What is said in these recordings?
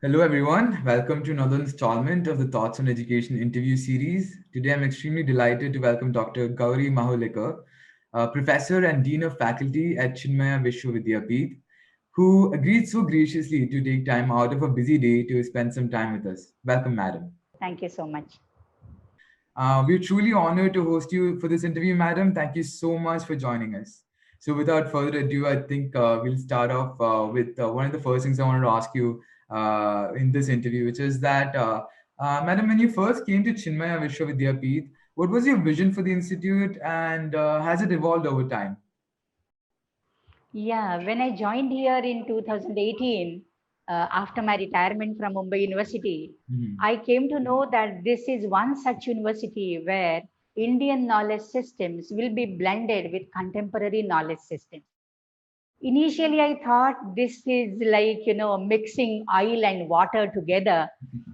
Hello, everyone. Welcome to another installment of the Thoughts on Education interview series. Today, I'm extremely delighted to welcome Dr. Gauri Mahulekar, Professor and Dean of Faculty at Chinmaya Vishwavidyapeeth, who agreed so graciously to take time out of a busy day to spend some time with us. Welcome, madam. Thank you so much. We're truly honored to host you for this interview, madam. Thank you so much for joining us. So, without further ado, I think we'll start off with one of the first things I wanted to ask you in this interview, which is that, madam, when you first came to Chinmaya Vishwavidyapeeth, what was your vision for the institute, and has it evolved over time? Yeah, when I joined here in 2018, after my retirement from Mumbai University, Mhm. I came to know that this is one such university where Indian knowledge systems will be blended with contemporary knowledge systems. Initially, I thought this is like, mixing oil and water together.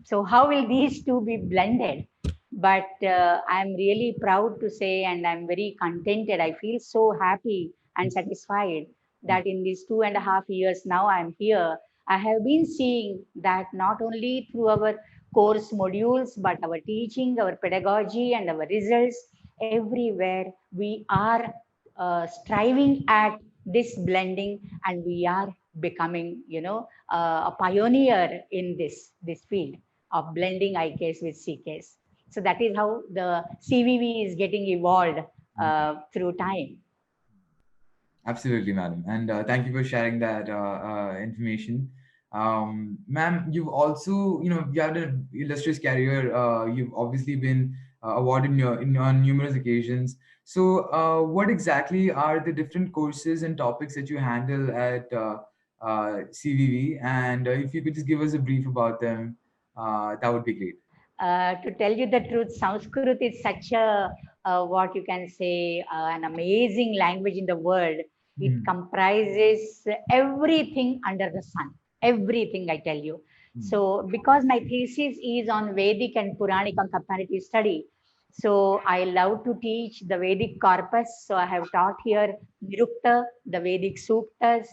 So, how will these two be blended? But I'm really proud to say, and I'm very contented. I feel so happy and satisfied that in these 2.5 years now I'm here. I have been seeing that not only through our course modules, but our teaching, our pedagogy, and our results, everywhere we are striving at this blending, and we are becoming, a pioneer in this field of blending IKS with CKS. So that is how the CVV is getting evolved through time. Absolutely, madam. And thank you for sharing that information. Ma'am, you've also, you had an illustrious career. You've obviously been awarded on numerous occasions. So, what exactly are the different courses and topics that you handle at CVV? And if you could just give us a brief about them, that would be great. To tell you the truth, Sanskrit is such a, what you can say, an amazing language in the world. It Mhm. comprises everything under the sun, everything I tell you. Mhm. So, because my thesis is on Vedic and Puranic and comparative study, so I love to teach the Vedic corpus. So, I have taught here Nirukta, the Vedic Suktas,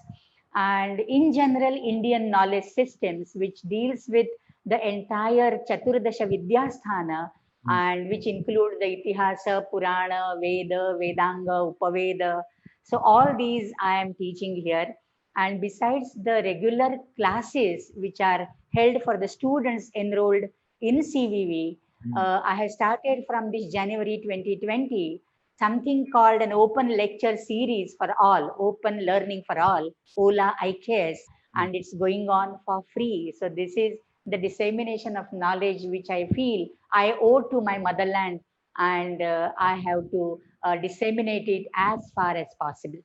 and in general, Indian knowledge systems, which deals with the entire Chaturdasha Vidyasthana, and which include the Itihasa, Purana, Veda, Vedanga, Upaveda. So all these I am teaching here. And besides the regular classes which are held for the students enrolled in CVV, Mhm. I have started from this January 2020 something called an open lecture series for all, open learning for all, OLA IKS, and it's going on for free. So this is the dissemination of knowledge which I feel I owe to my motherland, and I have to disseminate it as far as possible.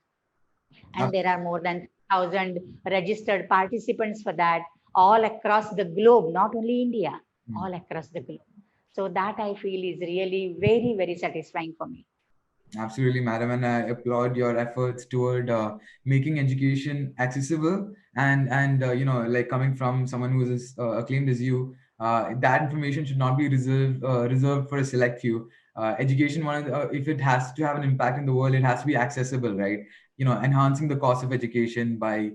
And there are more than 1,000 registered participants for that all across the globe, not only India, Mhm. all across the globe. So that I feel is really very, very satisfying for me. Absolutely, madam, and I applaud your efforts toward making education accessible and like coming from someone who is as acclaimed as you, that information should not be reserved for a select few. Education, if it has to have an impact in the world, it has to be accessible, right? Enhancing the cost of education by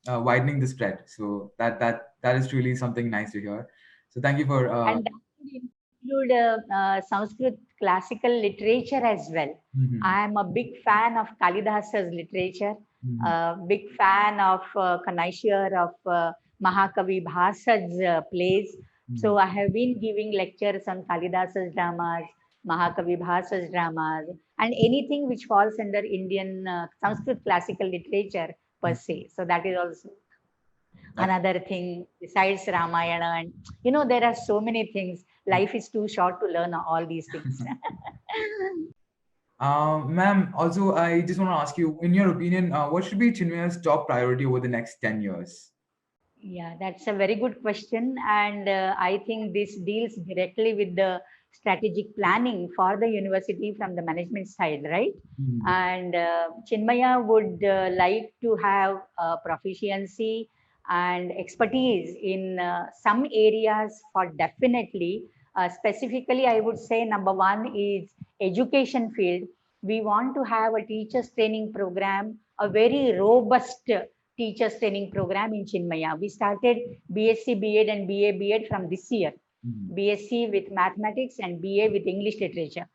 widening the spread. So that is truly something nice to hear. So thank you for. And that would include Sanskrit classical literature as well. Mhm. I am a big fan of Kalidasa's literature, Mhm. big fan of connoisseur of Mahakavi Bhasa's plays. So Mhm. I have been giving lectures on Kalidasa's dramas, Mahakavi Bhasa's dramas, and anything which falls under Indian Sanskrit classical literature per se. So that is also another thing besides Ramayana. And there are so many things. Life is too short to learn all these things. Ma'am, also, I just want to ask you, in your opinion, what should be Chinmaya's top priority over the next 10 years? Yeah, that's a very good question. And I think this deals directly with the strategic planning for the university from the management side, right? Mhm. And Chinmaya would like to have proficiency and expertise in some areas for definitely. Specifically, I would say number one is education field. We want to have a teachers training program, a very robust teachers training program in Chinmaya. We started BSc, B.Ed and BA, B.Ed from this year. BSc with mathematics and BA with English literature.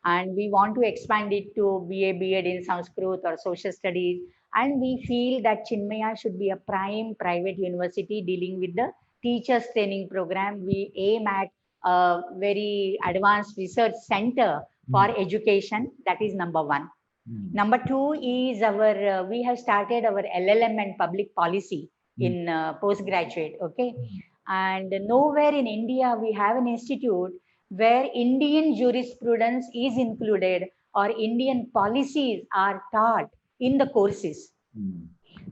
And we want to expand it to BA, B.Ed in Sanskrit or social studies. And we feel that Chinmaya should be a prime private university dealing with the teachers training program. We aim at a very advanced research center for education. That is number one. Number two is we have started our LLM and public policy in postgraduate. Okay. And nowhere in India we have an institute where Indian jurisprudence is included or Indian policies are taught in the courses.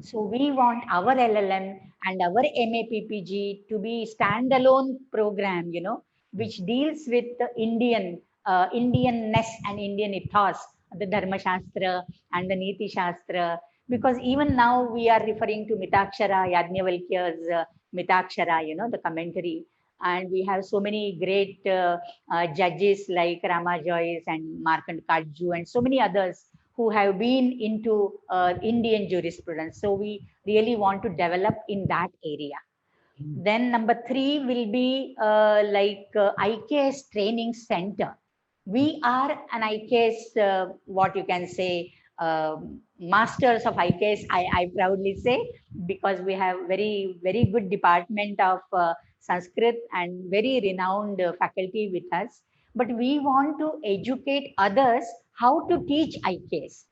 So we want our LLM and our MAPPG to be standalone program, which deals with the Indianness and Indian ethos, the Dharma Shastra and the Niti Shastra. Because even now we are referring to Mitakshara, Yajnavalkya's Mitakshara, the commentary. And we have so many great judges like Rama Joyce and Markand Kadju and so many others who have been into Indian jurisprudence. So we really want to develop in that area. Then number three will be IKS training center. We are an IKS, what you can say, masters of IKS, I proudly say, because we have very, very good department of Sanskrit and very renowned faculty with us. But we want to educate others how to teach IKS.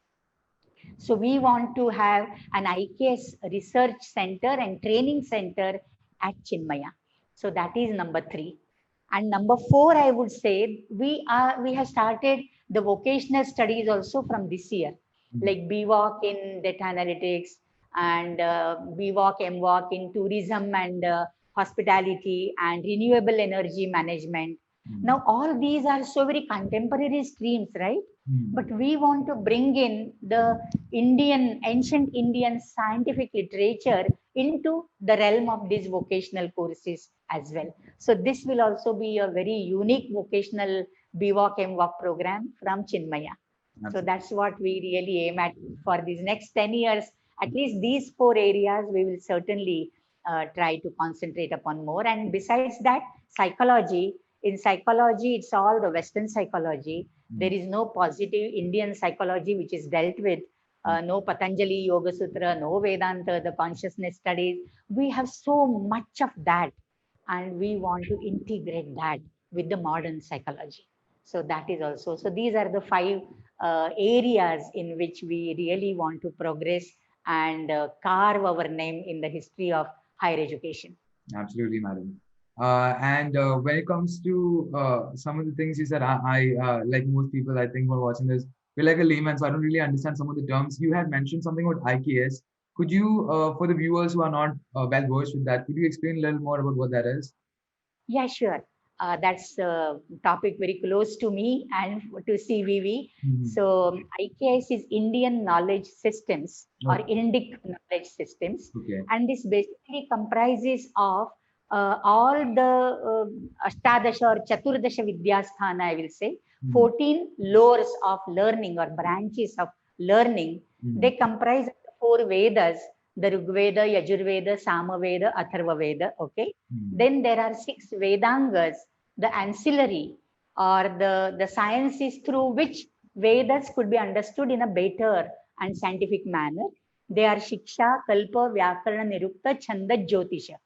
So we want to have an IKS research center and training center at Chinmaya. So that is number three. And number four, I would say, we have started the vocational studies also from this year, like BVOC in data analytics and BVOC, MVOC in tourism and hospitality and renewable energy management. Now, all these are so very contemporary streams, right? But we want to bring in the ancient Indian scientific literature into the realm of these vocational courses as well. So this will also be a very unique vocational BVOC, MVOC program from Chinmaya. So that's what we really aim at for these next 10 years. At least these four areas we will certainly try to concentrate upon more. And besides that, psychology. In psychology, it's all the Western psychology. There is no positive Indian psychology which is dealt with. No Patanjali Yoga Sutra, no Vedanta, the consciousness studies. We have so much of that, and we want to integrate that with the modern psychology. So that is also. So these are the five areas in which we really want to progress and carve our name in the history of higher education. Absolutely, madam. And when it comes to some of the things you said, I like most people, I think, who are watching this, we're like a layman, so I don't really understand some of the terms. You had mentioned something about IKS. Could you, for the viewers who are not well versed with that, could you explain a little more about what that is? Yeah, sure. That's a topic very close to me and to CVV. So IKS is Indian Knowledge Systems or Indic Knowledge Systems. And this basically comprises of all the Ashtadasha or Chaturdasha Vidyasthana, I will say, 14 lores of learning or branches of learning. They comprise 4 Vedas, the Rigveda, Yajurveda, Samaveda, Atharvaveda. Okay. Then there are 6 Vedangas, the ancillary or the sciences through which Vedas could be understood in a better and scientific manner. They are Shiksha, Kalpa, Vyakarana, Nirukta, Chanda, Jyotisha.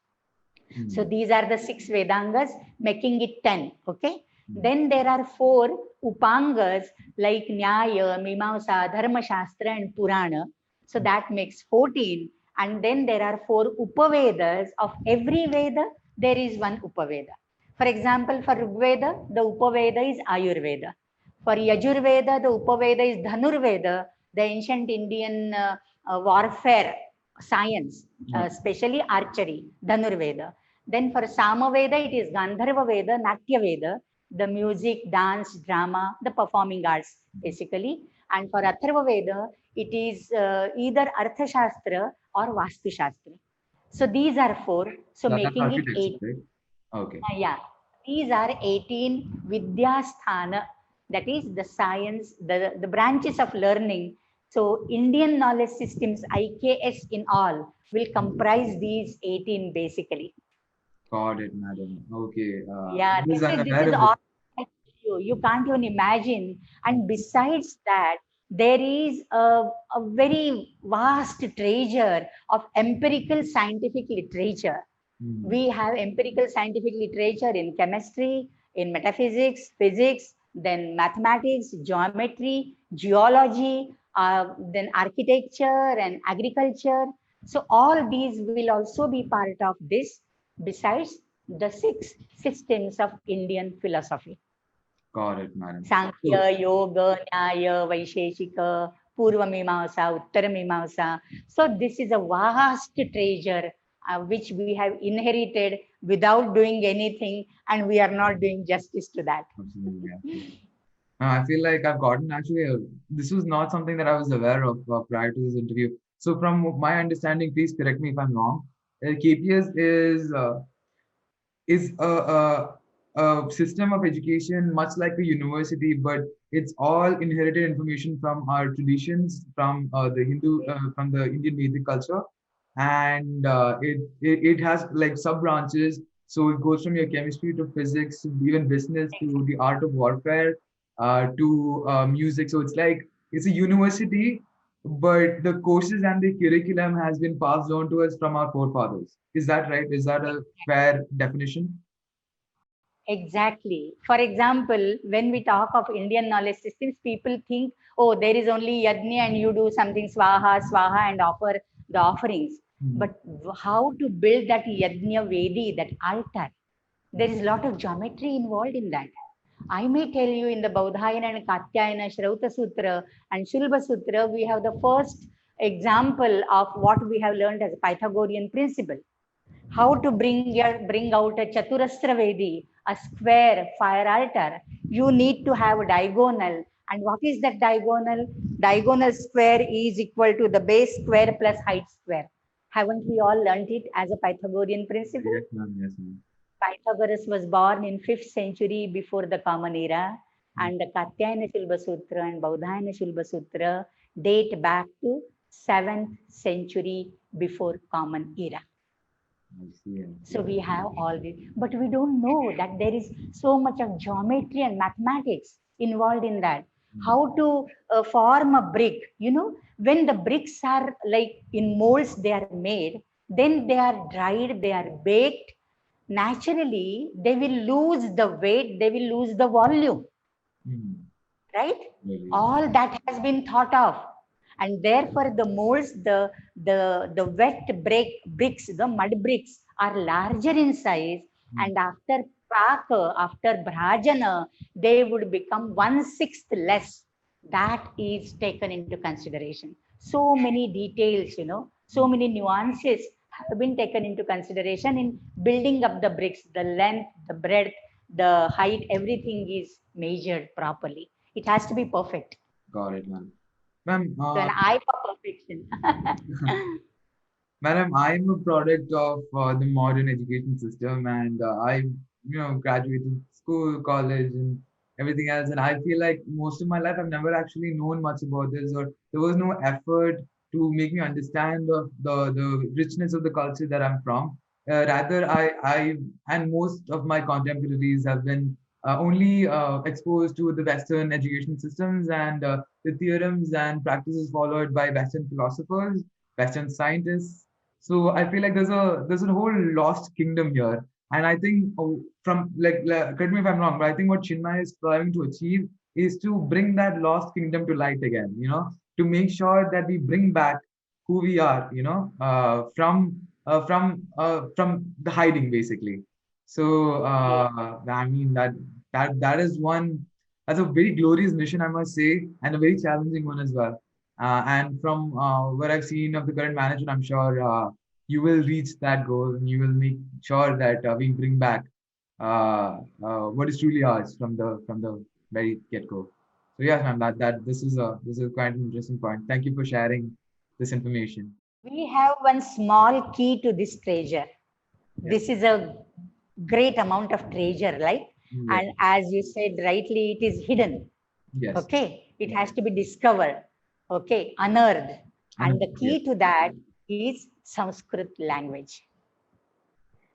So these are the 6 Vedangas, making it 10. Okay. Then there are 4 Upangas like Nyaya, Mimamsa, Dharma Shastra and Purana. So that makes 14. And then there are 4 Upavedas. Of every Veda, there is one Upaveda. For example, for Rigveda, the Upaveda is Ayurveda. For Yajurveda, the Upaveda is Dhanurveda, the ancient Indian warfare science, especially archery, Dhanurveda. Then for Samaveda, it is Gandharva Veda, Natya Veda, the music, dance, drama, the performing arts, basically. And for Atharva Veda, it is either Artha Shastra or Vastu Shastra. So these are 4. So making it 8. Right? Okay. Yeah, these are 18 Vidyasthana. That is the science, the branches of learning So Indian knowledge systems, IKS in all, will comprise these 18 basically. Got it, madam. Okay. Yeah, This is this is unaware of this. all I tell you. You can't even imagine. And besides that, there is a very vast treasure of empirical scientific literature. Hmm. We have empirical scientific literature in chemistry, in metaphysics, physics, then mathematics, geometry, geology, then architecture and agriculture. So all these will also be part of this, besides the six systems of Indian philosophy. Got it, madam. Sankhya, So, Yoga, Nyaya, Vaisheshika, Purva Mimamsa, Uttara Mimamsa. So this is a vast treasure which we have inherited without doing anything, and we are not doing justice to that. absolutely, absolutely. I feel like I've gotten actually, this was not something that I was aware of prior to this interview. So, from my understanding, please correct me if I'm wrong. KPS is a system of education much like a university, but it's all inherited information from our traditions, from from the Indian Vedic culture, and it has like sub branches. So it goes from your chemistry to physics, to even business, to the art of warfare, to music. So it's like it's a university, but the courses and the curriculum has been passed on to us from our forefathers. Is that right? Is that a fair definition? Exactly. For example, when we talk of Indian knowledge systems, people think, oh, there is only yajna and you do something swaha, swaha, and offer the offerings. Hmm. But how to build that yajna vedi, that altar? There is a lot of geometry involved in that. I may tell you in the Baudhayana and Katyayana, Shrauta Sutra and Shulba Sutra, we have the first example of what we have learned as a Pythagorean principle. How to bring out a Chaturastra Vedi, a square fire altar. You need to have a diagonal. And what is that diagonal? Diagonal square is equal to the base square plus height square. Haven't we all learned it as a Pythagorean principle? Yes, ma'am. Yes, ma'am. Pythagoras was born in 5th century before the Common Era, and the Katyayana Shulba Sutra and Baudhayana Shulba Sutra date back to 7th century before Common Era. I see. I So see. we have all this, but we don't know that there is so much of geometry and mathematics involved in that. Hmm. How to form a brick, when the bricks are like in molds, they are made, then they are dried, they are baked. Naturally, they will lose the weight, they will lose the volume, Hmm. right? Really. All that has been thought of, and therefore the molds, the wet bricks, the mud bricks are larger in size, Hmm. and after paka, after bhrajana, they would become one sixth less. That is taken into consideration. So many details, so Hmm. many nuances have been taken into consideration in building up the bricks. The length, the breadth, the height, everything is measured properly. It has to be perfect. Got it, ma'am. Ma'am, So an eye for perfection. madam, I'm a product of the modern education system, and graduated school, college, and everything else. And I feel like most of my life I've never actually known much about this, or there was no effort to make me understand the richness of the culture that I'm from. Rather, I and most of my contemporaries have been only exposed to the Western education systems and the theorems and practices followed by Western philosophers, Western scientists. So I feel like there's a whole lost kingdom here, and I think from correct me if I'm wrong, but I think what Chinmay is trying to achieve is to bring that lost kingdom to light again. To make sure that we bring back who we are. From the hiding basically. So I mean that is one. That's a very glorious mission, I must say, and a very challenging one as well. And from what I've seen of the current management, I'm sure you will reach that goal and you will make sure that we bring back what is truly ours from the very get go. So yes, ma'am, that this is quite an interesting point. Thank you for sharing this information. We have one small key to this treasure. Yes, This is a great amount of treasure, right? yes, And as you said rightly, it is hidden. yes, Okay, it yes. has to be discovered. Okay, unearthed. And the Yes. key to that is Sanskrit language,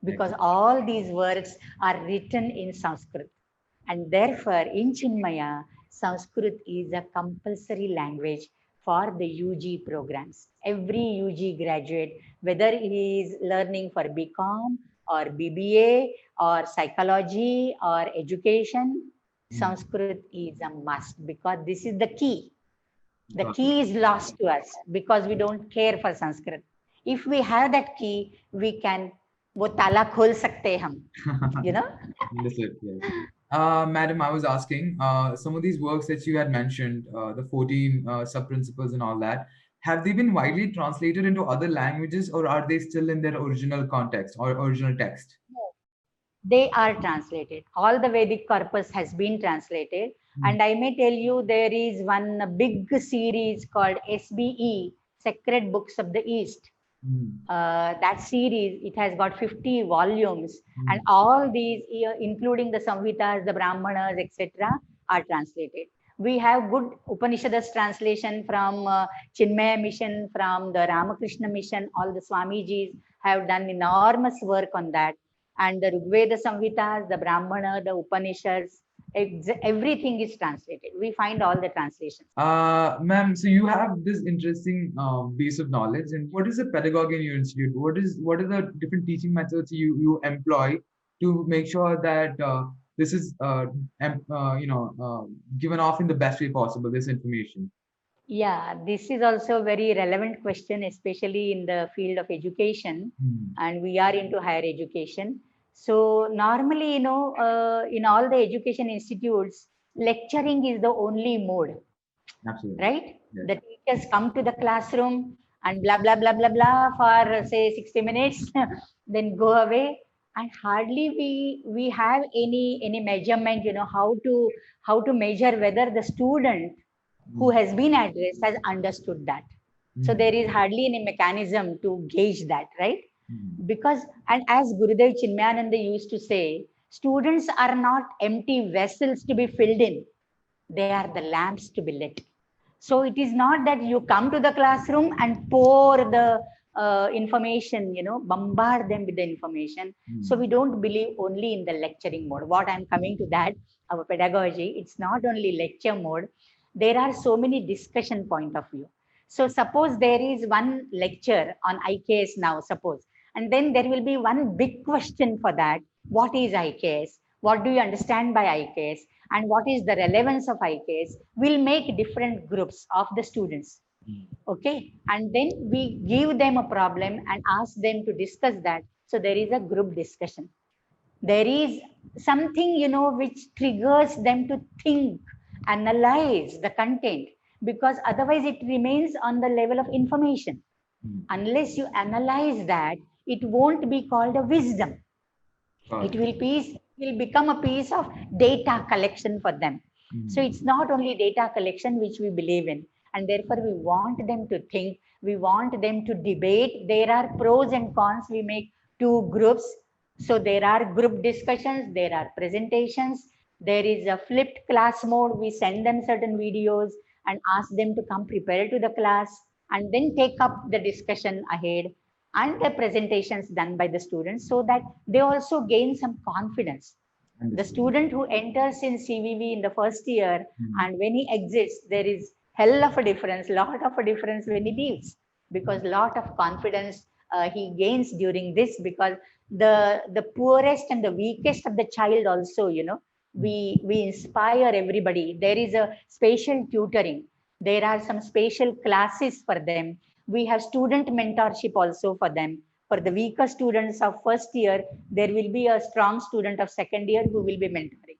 because Excellent. all these words are written in Sanskrit. And therefore, in Chinmaya, Sanskrit is a compulsory language for the UG programs. Every UG graduate, whether he is learning for BCom or BBA or psychology or education, Mm. Sanskrit is a must, because this is the key. The Got it. key is lost to us because we don't care for Sanskrit. If we have that key, we can वो ताला खोल सकते हैं हम, you know. Understood. Yes. Madam, I was asking some of these works that you had mentioned, the 14 sub principles and all that, have they been widely translated into other languages, or are they still in their original context or original text? They are translated. All the Vedic corpus has been translated. Mm. And I may tell you there is one big series called SBE, Sacred Books of the East. Mm. That series, it has got 50 volumes, and Mm. all these, including the Samhitas, the Brahmanas, etc., are translated. We have good Upanishads translation from Chinmaya Mission, from the Ramakrishna Mission. All the Swamijis have done enormous work on that. And the Rigveda Samhitas, the Brahmana, the Upanishads, everything is translated. We find all the translations. Ma'am, so you have this interesting base of knowledge, and what is the pedagogy in your institute? What are the different teaching methods you employ to make sure that this is given off in the best way possible, this information? Yeah, this is also a very relevant question, especially in the field of education, Hmm. and we are into higher education. So normally, in all the education institutes, lecturing is the only mode, Absolutely. right? Yes. The teachers come to the classroom and blah blah blah blah blah for say 60 minutes, then go away, and hardly we have any measurement. How to measure whether the student who Hmm. has been addressed has understood that. So Hmm. there is hardly any mechanism to gauge that, right? Hmm. Because, and as Gurudev Chinmayananda used to say, students are not empty vessels to be filled in, they are the lamps to be lit. So it is not that you come to the classroom and pour the information, bombard them with the information. So Hmm. we don't believe only in the lecturing mode. What I'm coming to that, our pedagogy, it's not only lecture mode. There are so many discussion point of view. So suppose there is one lecture on IKS now, suppose, and then there will be one big question for that. What is IKS? What do you understand by IKS? And what is the relevance of IKS? We'll make different groups of the students. Hmm. Okay. And then we give them a problem and ask them to discuss that. So there is a group discussion. There is something, which triggers them to think, analyze the content, because otherwise it remains on the level of information. Hmm. Unless you analyze that, it won't be called a wisdom. Got It it. will become a piece of data collection for them. So Hmm. it's not only data collection which we believe in, and therefore we want them to think, we want them to debate. There are pros and cons. We make two groups. So there are group discussions, there are presentations, there is a flipped class mode. We send them certain videos and ask them to come prepared to the class, and then take up the discussion ahead and the presentations done by the students, so that they also gain some confidence. The Understood. student who enters in CVV in the first year, Hmm. and when he exits, there is hell of a difference, lot of a difference when he leaves, because lot of confidence he gains during this, because the poorest and the weakest of the child also, Hmm. we inspire everybody. There is a spatial tutoring. There are some spatial classes for them. We have student mentorship also for them. For the weaker students of first year, there will be a strong student of second year who will be mentoring.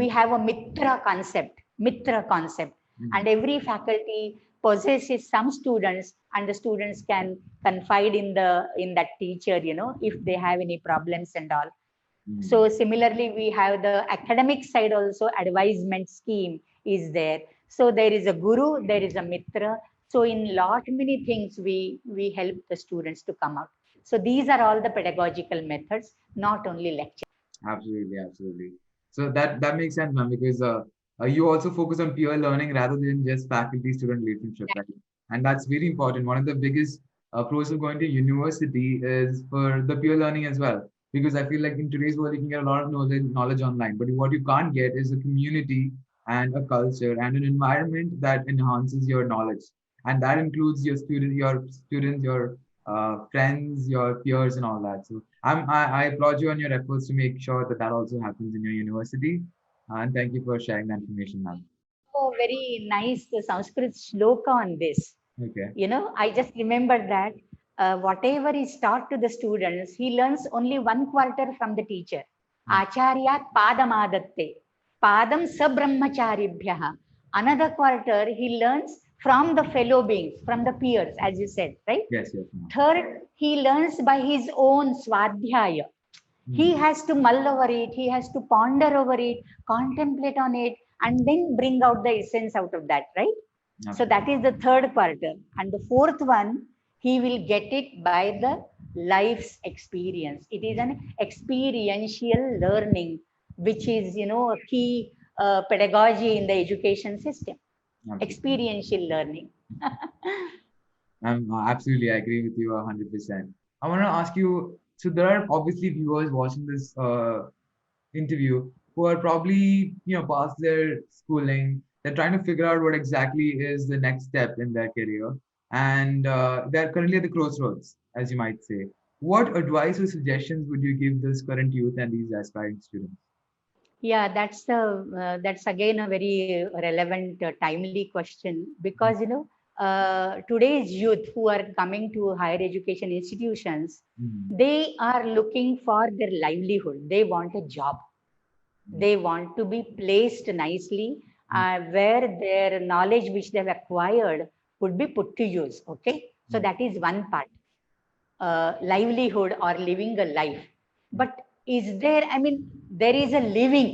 We Nice. have a mitra concept, Hmm. and every faculty possesses some students, and the students can confide in that teacher, if they have any problems and all. Hmm. So similarly, we have the academic side also, advisement scheme is there. So there is a guru, there is a mitra. So in lot many things, we help the students to come out. So these are all the pedagogical methods, not only lecture. Absolutely, absolutely. So that makes sense, ma'am, because you also focus on peer learning rather than just faculty-student relationship, right? And that's very important. One of the biggest pros of going to university is for the peer learning as well. Because I feel like in today's world, you can get a lot of knowledge online, but what you can't get is a community and a culture and an environment that enhances your knowledge. And that includes your friends, your peers, and all that. So I applaud you on your efforts to make sure that that also happens in your university. And thank you for sharing that information, ma'am. Oh, very nice Sanskrit shloka on this. Okay. I just remember that whatever is taught to the students, he learns only 1/4 from the teacher. Mm. Acharyat padamadatte. Padam sabrahmacharibhyaha. Another quarter, he learns from the fellow beings, from the peers, as you said, right? Yes, yes, ma'am. Third, he learns by his own swadhyaya. He Mm. has to mull over it, he has to ponder over it, contemplate on it, and then bring out the essence out of that, right? So that is the third quarter. And the fourth one, he will get it by the life's experience. It is an experiential learning, which is, a key pedagogy in the education system. Absolutely. Experiential learning. Absolutely, I agree with you 100%. I want to ask you, so there are obviously viewers watching this interview who are probably, past their schooling. They're trying to figure out what exactly is the next step in their career. And they're currently at the crossroads, as you might say. What advice or suggestions would you give this current youth and these aspiring students? Yeah, that's again a very relevant, timely question because today's youth who are coming to higher education institutions, Mm. they are looking for their livelihood. They want a job. They want to be placed nicely where their knowledge which they've acquired would be put to use. Okay, so that is one part, livelihood or living a life. But is there, I mean, there is a living,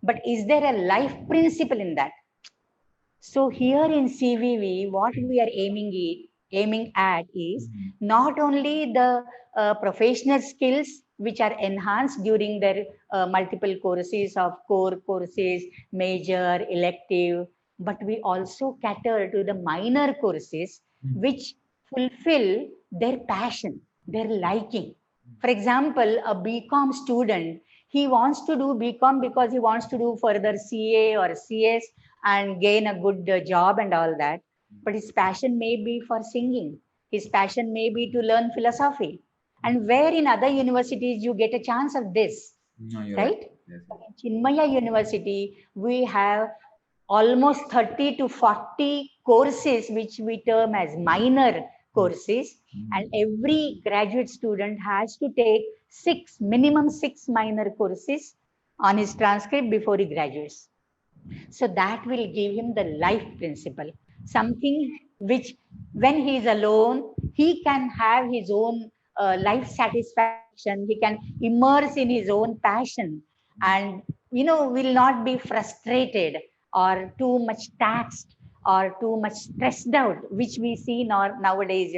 but is there a life principle in that? So here in CVV, what we are aiming at is not only the professional skills which are enhanced during their multiple courses of core courses, major, elective, but we also cater to the minor courses which fulfill their passion, their liking. For example, a BCom student, he wants to do BCom because he wants to do further CA or CS and gain a good job and all that. But his passion may be for singing. His passion may be to learn philosophy. And where in other universities you get a chance of this, No, you're right. right? Yes. In Chinmaya University, we have almost 30 to 40 courses which we term as minor courses, and every graduate student has to take minimum six minor courses on his transcript before he graduates. So that will give him the life principle, something which, when he is alone, he can have his own life satisfaction. He can immerse in his own passion, and will not be frustrated or too much taxed or too much stressed out, which we see nowadays.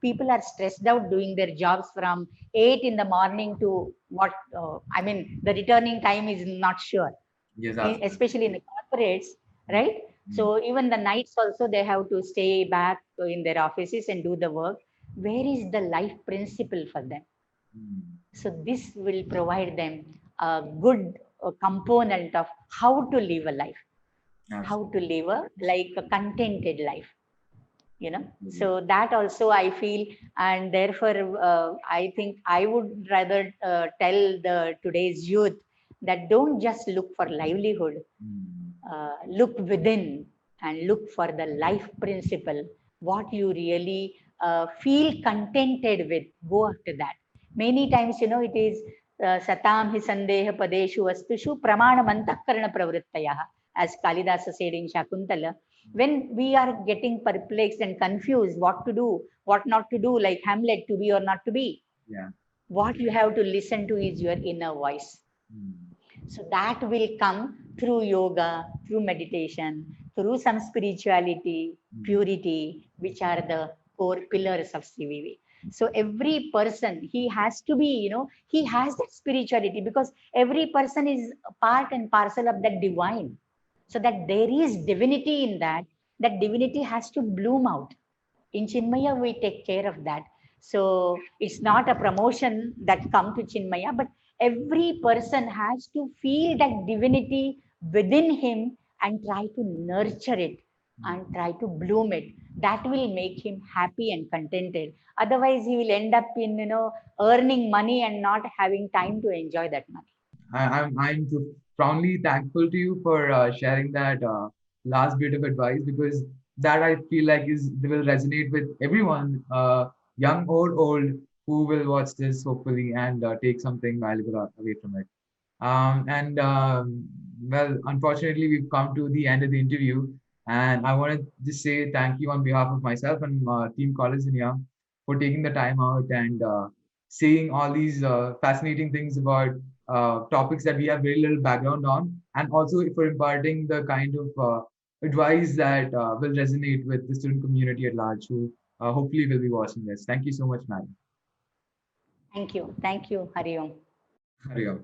People are stressed out doing their jobs from 8 in the morning to what I mean. The returning time is not sure, Yes, absolutely. especially in the corporates, right? So even the nights also they have to stay back in their offices and do the work. Where is the life principle for them? So this will provide them a good component of how to live a life, how to live a contented life. So that also I feel, and therefore I think I would rather tell the today's youth that don't just look for livelihood, look within and look for the life principle, what you really feel contented with, go after that. Many times it is satam hi sandeha padeshu vastushu pramanamantah karana pravrittayah, as Kalidasa said in Shakuntala. When we are getting perplexed and confused what to do, what not to do, like Hamlet, to be or not to be, Yeah. what you have to listen to is your inner voice. So that will come through yoga, through meditation, through some spirituality, purity, which are the core pillars of CVV. So every person, he has to be, he has that spirituality because every person is part and parcel of that divine. so that there is divinity in that. That divinity has to bloom out. In Chinmaya, we take care of that. So it's not a promotion that come to Chinmaya, but every person has to feel that divinity within him and try to nurture it and try to bloom it. That will make him happy and contented. Otherwise, he will end up in, earning money and not having time to enjoy that money. I'm profoundly thankful to you for sharing that last bit of advice, because that I feel like is will resonate with everyone, young or old, who will watch this hopefully and take something valuable away from it. And well, unfortunately, we've come to the end of the interview, and I want to just say thank you on behalf of myself and Team College India for taking the time out and saying all these fascinating things about topics that we have very little background on, and also for imparting the kind of advice that will resonate with the student community at large, who hopefully will be watching this. Thank you so much, madam. Thank you. Thank you, Hariom. Hurry up.